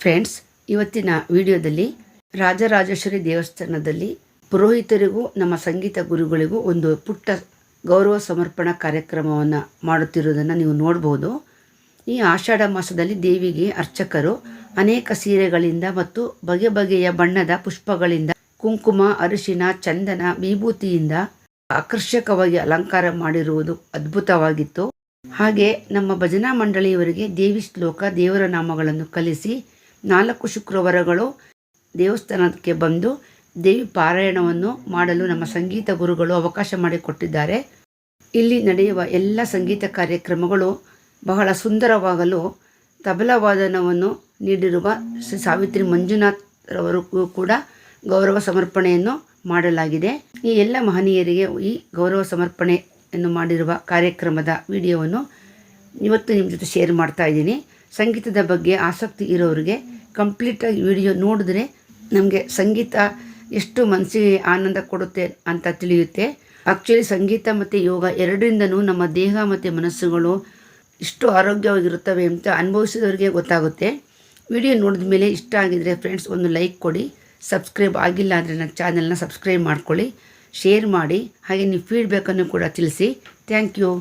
Friends, ಇವತ್ತಿನ ವಿಡಿಯೋದಲ್ಲಿ ರಾಜರಾಜೇಶ್ವರಿ ದೇವಸ್ಥಾನದಲ್ಲಿ ಪುರೋಹಿತರಿಗೂ ನಮ್ಮ ಸಂಗೀತ ಗುರುಗಳಿಗೂ ಒಂದು ಪುಟ್ಟ ಗೌರವ ಸಮರ್ಪಣಾ ಕಾರ್ಯಕ್ರಮವನ್ನು ಮಾಡುತ್ತಿರುವುದನ್ನು ನೀವು ನೋಡ್ಬೋದು. ಈ ಆಷಾಢ ಮಾಸದಲ್ಲಿ ದೇವಿಗೆ ಅರ್ಚಕರು ಅನೇಕ ಸೀರೆಗಳಿಂದ ಮತ್ತು ಬಗೆ ಬಗೆಯ ಬಣ್ಣದ ಪುಷ್ಪಗಳಿಂದ, ಕುಂಕುಮ, ಅರಿಶಿನ, ಚಂದನ, ವಿಭೂತಿಯಿಂದ ಆಕರ್ಷಕವಾಗಿ ಅಲಂಕಾರ ಮಾಡಿರುವುದು ಅದ್ಭುತವಾಗಿತ್ತು. ಹಾಗೆ ನಮ್ಮ ಭಜನಾ ಮಂಡಳಿಯವರಿಗೆ ದೇವಿ ಶ್ಲೋಕ, ದೇವರ ನಾಮಗಳನ್ನು ಕಲಿಸಿ 4 ಶುಕ್ರವಾರಗಳು ದೇವಸ್ಥಾನಕ್ಕೆ ಬಂದು ದೇವಿ ಪಾರಾಯಣವನ್ನು ಮಾಡಲು ನಮ್ಮ ಸಂಗೀತ ಗುರುಗಳು ಅವಕಾಶ ಮಾಡಿಕೊಟ್ಟಿದ್ದಾರೆ. ಇಲ್ಲಿ ನಡೆಯುವ ಎಲ್ಲ ಸಂಗೀತ ಕಾರ್ಯಕ್ರಮಗಳು ಬಹಳ ಸುಂದರವಾಗಲು ತಬಲವಾದನವನ್ನು ನೀಡಿರುವ ಶ್ರೀ ಸಾವಿತ್ರಿ ಮಂಜುನಾಥ್ ರವರಿಗೂ ಕೂಡ ಗೌರವ ಸಮರ್ಪಣೆಯನ್ನು ಮಾಡಲಾಗಿದೆ. ಈ ಎಲ್ಲ ಮಹನೀಯರಿಗೆ ಈ ಗೌರವ ಸಮರ್ಪಣೆಯನ್ನು ಮಾಡಿರುವ ಕಾರ್ಯಕ್ರಮದ ವಿಡಿಯೋವನ್ನು ಇವತ್ತು ನಿಮ್ಮ ಜೊತೆ ಶೇರ್ ಮಾಡ್ತಾ ಇದ್ದೀನಿ. ಸಂಗೀತದ ಬಗ್ಗೆ ಆಸಕ್ತಿ ಇರೋರಿಗೆ ಕಂಪ್ಲೀಟಾಗಿ ವಿಡಿಯೋ ನೋಡಿದ್ರೆ ನಮಗೆ ಸಂಗೀತ ಎಷ್ಟು ಮನಸ್ಸಿಗೆ ಆನಂದ ಕೊಡುತ್ತೆ ಅಂತ ತಿಳಿಯುತ್ತೆ. ಆ್ಯಕ್ಚುಲಿ ಸಂಗೀತ ಮತ್ತು ಯೋಗ ಎರಡರಿಂದನೂ ನಮ್ಮ ದೇಹ ಮತ್ತು ಮನಸ್ಸುಗಳು ಇಷ್ಟು ಆರೋಗ್ಯವಾಗಿರುತ್ತವೆ ಅಂತ ಅನುಭವಿಸಿದವರಿಗೆ ಗೊತ್ತಾಗುತ್ತೆ. ವಿಡಿಯೋ ನೋಡಿದ ಮೇಲೆ ಇಷ್ಟ ಆಗಿದರೆ ಫ್ರೆಂಡ್ಸ್ ಒಂದು ಲೈಕ್ ಕೊಡಿ. ಸಬ್ಸ್ಕ್ರೈಬ್ ಆಗಿಲ್ಲ ಅಂದರೆ ನನ್ನ ಚಾನಲ್ನ ಸಬ್ಸ್ಕ್ರೈಬ್ ಮಾಡ್ಕೊಳ್ಳಿ, ಶೇರ್ ಮಾಡಿ, ಹಾಗೆ ನೀವು ಫೀಡ್ಬ್ಯಾಕನ್ನು ಕೂಡ ತಿಳಿಸಿ. Thank you.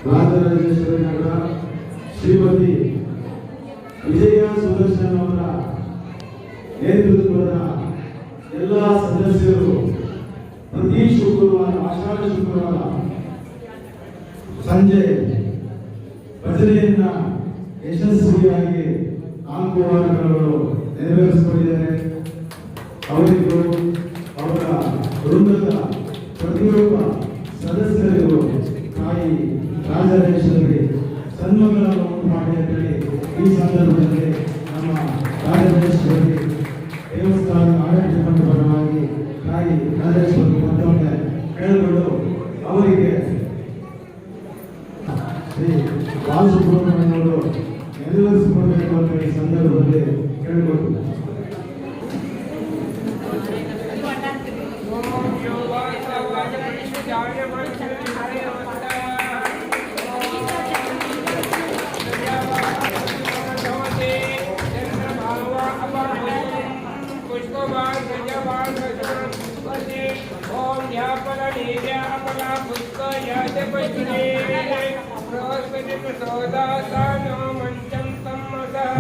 ರಾಜರಾಜೇಶ್ವರಿ ನಗರ ಶ್ರೀಮತಿ ವಿಜಯ ಸುದರ್ಶನ್ ಅವರ ನೇತೃತ್ವದ ಎಲ್ಲ ಸದಸ್ಯರು ಪ್ರತಿ ಶುಕ್ರವಾರ ಆಷಾಢ ಶುಕ್ರವಾರ ಸಂಜೆ ಭಜನೆಯನ್ನ ಯಶಸ್ವಿಯಾಗಿ 4 ವಾರಗಳು ನೆರವೇರಿಸಿಕೊಂಡಿದ್ದಾರೆ. ಅವರಿಗೂ ಅವರ ವೃಂದದ ಪ್ರತಿಯೊಬ್ಬ ಸದಸ್ಯರಿಗೂ ತಾಯಿ ರಾಜರಾಜೇಶ್ವರಿ ಸನ್ಮಂಗಳವನ್ನು ಉಂಟು ಮಾಡಿ ಅಂತೇಳಿ ಈ ಸಂದರ್ಭದಲ್ಲಿ ನಮ್ಮ ರಾಜರಾಜೇಶ್ವರಿ ದೇವಸ್ಥಾನ ಆಡಳಿತ ಪರವಾಗಿ ತಾಯಿ ರಾಜೇಶ್ವರಿ ಮತ್ತೊಮ್ಮೆ ಕೇಳಿಕೊಂಡು ಅವರಿಗೆ ಶ್ರೀ ಬಾಲಸುಬ್ರಹ್ಮಣ್ಯವರು ನೆರವೇರಿಸಿಕೊಳ್ಬೇಕು ಅಂತ ಈ ಸಂದರ್ಭದಲ್ಲಿ ಕೇಳಿಕೊಂಡು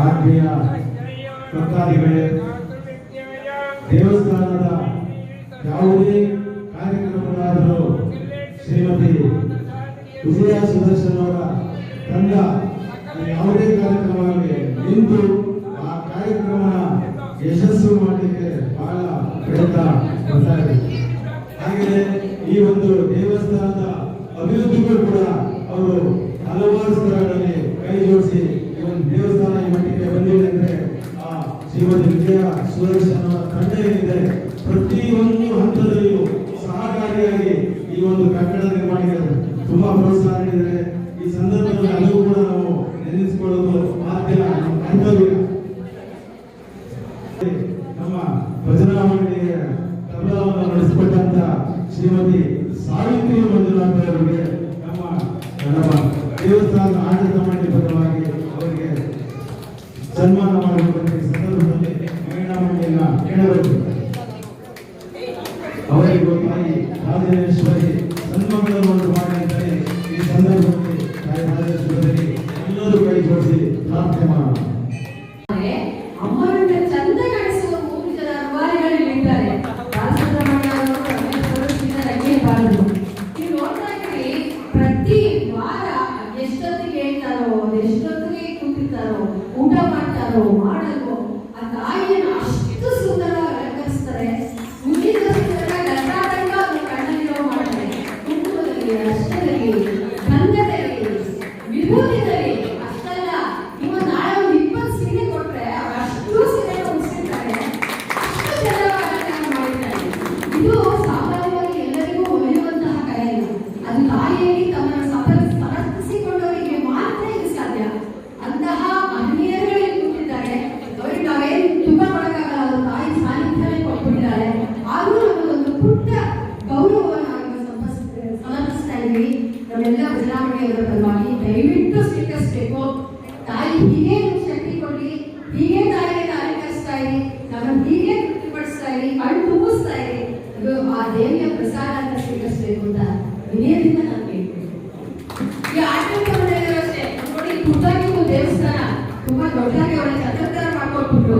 ಆತ್ಮೀಯ ಭಕ್ತಾದಿಗಳೇ, ದೇವಸ್ಥಾನದ ಯಾವುದೇ ಕಾರ್ಯಕ್ರಮಗಳಾದರೂ ಶ್ರೀಮತಿ ವಿಜಯ ಸುದರ್ಶನ್ ಅವರ ತಂಡ ಯಾವುದೇ ಕಾರ್ಯಕ್ರಮವಾಗಿ ನಿಂತು ಆ ಕಾರ್ಯಕ್ರಮ ಯಶಸ್ಸು ಮಾಡಲಿಕ್ಕೆ ಬಹಳ ಪ್ರಯತ್ನ ಬರ್ತಾ ಇದೆ. ಹಾಗೆ ಈ ಒಂದು ದೇವಸ್ಥಾನದ ಅಭಿವೃದ್ಧಿಗೂ ಕೂಡ ಅವರು ಹಲವಾರು ಸ್ಥಳಗಳಲ್ಲಿ ಕೈ ಜೋಡಿಸಿ ಈ ಒಂದು ದೇವಸ್ಥಾನ ಈ ಮಟ್ಟಿಗೆ ಬಂದಿದೆ ಅಂದ್ರೆ ಆ ಶ್ರೀಮತಿ ವಿಜಯ ಸುದರ್ಶನ್ ಅವರ ತಂಡ ಏನಿದೆ ಪ್ರತಿಯೊಂದು ಹಂತದಲ್ಲಿಯೂ ಸಹಕಾರಿಯಾಗಿ ಈ ಒಂದು ಕಟ್ಟಡ ನಿರ್ಮಾಣಕ್ಕೆ ತುಂಬಾ ಪ್ರೋತ್ಸಾಹ ನೀಡಿದ್ದಾರೆ. ಈ ಸಂದರ್ಭದಲ್ಲಿ ಅದು ಕೂಡ ನಾವು ನೆನೆಸಿಕೊಳ್ಳೋದು ಮಾತಿಲ್ಲ, ನಮ್ಮ ಕರ್ತವ್ಯ. ನಮ್ಮ ಭಜನಾ ಮಂಡಳಿಯ ತಬಲವನ್ನು ನಡೆಸಿಕೊಟ್ಟಂತ ಶ್ರೀಮತಿ ಸಾವಿತ್ರಿ ಮಂಜುನಾಥ್ ಅವರಿಗೆ ನಮ್ಮ ದೇವಸ್ಥಾನದ ಆಡಳಿತ ಮಂಡಳಿ ಪರವಾಗಿ ಅವರಿಗೆ ಸನ್ಮಾನ ಮಾಡಬೇಕಂತ ಈ ಸಂದರ್ಭದಲ್ಲಿ ಮಹಿಳಾ ಮಂಡಳಿಯ ಕೇಳಬೇಕು. ಅವರಿಗೂ ತಾಯಿ ರಾಜೇಶ್ವರಿ ಸನ್ಮಾನವನ್ನು ಮಾಡಿದರೆ ಈ ಸಂದರ್ಭದಲ್ಲಿ ತಾಯಿ ರಾಜೇಶ್ವರಿ ಎಲ್ಲರೂ ಕೈ ಜೋಡಿಸಿ ಪ್ರಾರ್ಥನೆ ಮಾಡೋಣ. ಅಮ್ಮನನ್ನ ಚಂದ ಕಾಣಿಸುವ 3 ಜನ ರೂವಾರಿಗಳಿದ್ದಾರೆ. ನೀವು ನೋಡ್ತಾ ಇದ್ದೀರಿ, ಪ್ರತಿ ವಾರ ಎಷ್ಟೊತ್ತಿಗೆ ಹೇಳ್ತಾರೋ ಎಷ್ಟೊತ್ತಿಗೆ ಕೂತಿರ್ತಾರೋ ಊಟ ಮಾಡ್ತಾರೋ ಮಾಡಲ್ವೋ ಆ ತಾಯಿಯನ್ನು ಅಷ್ಟು ಸುಂದರವಾಗಿ ಅಲಂಕರಿಸ್ತಾರೆ. ಮುಂದಿನ ಗಂಟಾಟಂಗ ಅದು ಕಣ್ಣಲ್ಲಿರೋ ಮಾಡ್ತಾರೆ. ಕುಟುಂಬದಲ್ಲಿ, ಅಷ್ಟದಲ್ಲಿ, ಗಂಧದಲ್ಲಿ, ವಿಭೂತಿದಲ್ಲಿ ಅಷ್ಟಲ್ಲ, ನೀವು ನಾಳೆ ಒಂದು 20 ಸೀರೆ ಕೊಟ್ರೆ ಅಷ್ಟು ಸೀರೆ ಉಳಿಸಿರ್ತಾರೆ. ಅಷ್ಟು ಚೆನ್ನಾಗಿ ಅಲಂಕಾರ ಮಾಡಿದ್ದಾರೆ. ಇದು ಸಾಮಾನ್ಯವಾಗಿ ಎಲ್ಲರಿಗೂ ಹೊಳೆಯುವಂತಹ ಕಲೆ ಇಲ್ಲ. ಅದು ತಾಯಿಯಲ್ಲಿ ತಮ್ಮನ್ನು ಸಮರ್ಪಿಸಿಕೊಂಡವರಿಗೆ ಮಾತ್ರ ಇದು ಸಾಧ್ಯ. ಅಂತಹ ಮಹನೀಯರುಗಳೇ ಕೂತಿದ್ದಾರೆ. ಅವರಿಗೆ ನಾವೇನು ತುಂಬ ಮಾಡೋಕ್ಕಾಗಲ್ಲ, ಅದು ತಾಯಿ ಸಾನ್ನಿಧ್ಯವೇ ಕೊಟ್ಬಿಟ್ಟಿದ್ದಾರೆ. ಆದರೂ ನಮಗೊಂದು ಪುಟ್ಟ ಗೌರವವನ್ನು ನಾವು ಸಮರ್ಪಿಸ್ತಾ ಇದ್ದೀವಿ. ನಮ್ಮೆಲ್ಲ ಬದಲಾವಣೆಯವರ ಪರವಾಗಿ ದಯವಿಟ್ಟು ಸ್ವೀಕರಿಸಬೇಕು. ತಾಯಿ ಹೀಗೆ ಶಕ್ತಿ ಕೊಡಿ, ಹೀಗೆ ತಾಯಿಗೆ ಅಲಂಕರಿಸ್ತಾ ಇರಿ, ನಮ್ಮನ್ನು ಹೀಗೆ ತೃಪ್ತಿಪಡಿಸ್ತಾ ಇರಿ, ಕಣ್ಣು ತುಂಬಿಸ್ತಾ ಇರಿ. ಇದು ಆ ದೇವಿಯ ಪ್ರಸಾದ ಅಂತ ಸ್ವೀಕರಿಸಬೇಕು ಅಂತ ವಿನಯದಿಂದ ನಾನು ಕೇಳ್ತೀನಿ. ಈ ಆಡಳಿತ ಮಂಡಳಿಯವರು ಅಷ್ಟೇ ನೋಡಿ, ಪುಟ್ಟಾಗಿ ಒಂದು ದೇವಸ್ಥಾನ ತುಂಬಾ ದೊಡ್ಡದಾಗಿ ಅವರ ಚಂದ್ರತರ ಮಾಡ್ಕೊಟ್ಬಿಟ್ಟು